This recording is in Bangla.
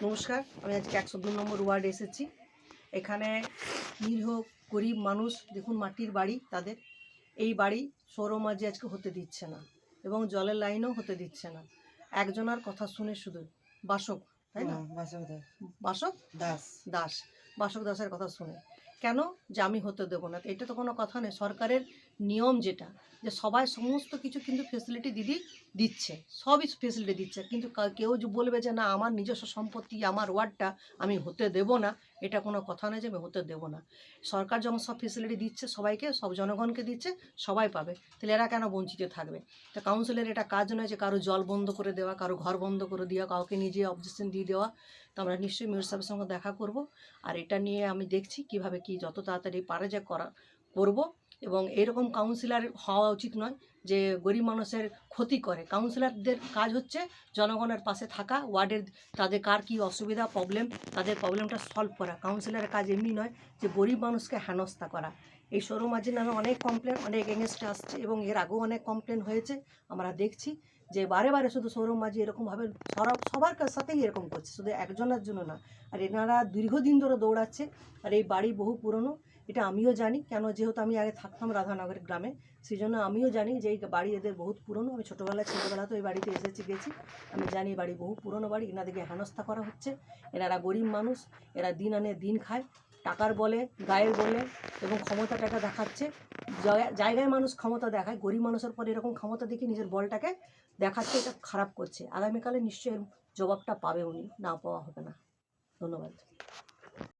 নমস্কার, আমি আজকে ১০২ নম্বর ওয়ার্ডে এসেছি। এখানে নিরীহ গরিব মানুষ, দেখুন মাটির বাড়ি তাদের, এই বাড়ি সৌরমাঝি আজকে হতে দিচ্ছে না এবং জলের লাইনও হতে দিচ্ছে না। একজনের কথা শুনে শুধু বাসক, তাই না? বাসক দাস দাস বাসক দাসের কথা শুনে কেন যে আমি হতে দেবো না, এটা তো কোনো কথা নেই। সরকারের নিয়ম যেটা, যে সবাই সমস্ত কিছু কিন্তু ফেসিলিটি দিচ্ছে, সবই ফেসিলিটি দিচ্ছে, কিন্তু কেউ যে বলবে যে না আমার নিজস্ব সম্পত্তি আমার ওয়ার্ডটা আমি হতে দেবো না, এটা কোনো কথা নয় যে আমি হতে দেবো না। সরকার যখন সব ফেসিলিটি দিচ্ছে সবাইকে, সব জনগণকে দিচ্ছে, সবাই পাবে, তাহলে এরা কেন বঞ্চিত থাকবে? তা কাউন্সিলের এটা কাজ নয় যে কারো জল বন্ধ করে দেওয়া, কারো ঘর বন্ধ করে দেওয়া, কাউকে নিজে অবজেকশন দিয়ে দেওয়া। তো আমরা নিশ্চয়ই মেয়র সাহেবের সঙ্গে দেখা করব, আর এটা নিয়ে আমি দেখছি কিভাবে কি যত তাড়াতাড়ি পারে যে করব। এবং এরকম কাউন্সিলর হওয়া উচিত নয় যে গরিব মানুষের ক্ষতি করে। কাউন্সিলরদের কাজ হচ্ছে জনগণের পাশে থাকা, ওয়ার্ডের তাদের কার কী অসুবিধা প্রবলেম, তাদের প্রবলেমটা সলভ করা। কাউন্সিলরের কাজ এমনি নয় যে গরিব মানুষকে হেনস্থা করা। এই সৌরমাঝির নামে অনেক কমপ্লেন, অনেক এগেনস্টে আসছে এবং এর আগেও অনেক কমপ্লেন হয়েছে। আমরা দেখছি যে বারে বারে শুধু সৌরমাঝি এরকমভাবে সবার সাথেই এরকম করছে, শুধু একজনের জন্য না। আর এনারা দীর্ঘদিন ধরে দৌড়াচ্ছে, আর এই বাড়ি বহু পুরনো, এটা আমিও জানি। কেন, যেহেতু আমি আগে থাকতাম রাধানগরের গ্রামে, সেই জন্য আমিও জানি যে এই বাড়ি এদের বহুত পুরনো। আমি ছোটোবেলা তো এই বাড়িতে গেছি। আমি জানি বাড়ি বহু পুরনো বাড়ি, এনাদেরকে হেনস্থা করা হচ্ছে। এনারা গরিব মানুষ, এরা দিন আনে দিন খায়, টাকার বলে, গায়ের বলে এবং ক্ষমতাটাকে দেখাচ্ছে। জায়গায় মানুষ ক্ষমতা দেখায়, গরিব মানুষের পরে এরকম ক্ষমতা দেখে নিজের বলটাকে দেখাচ্ছে, এটা খারাপ করছে। আগামীকালে নিশ্চয়ই জবাবটা পাবে উনি, না পাওয়া হবে না। ধন্যবাদ।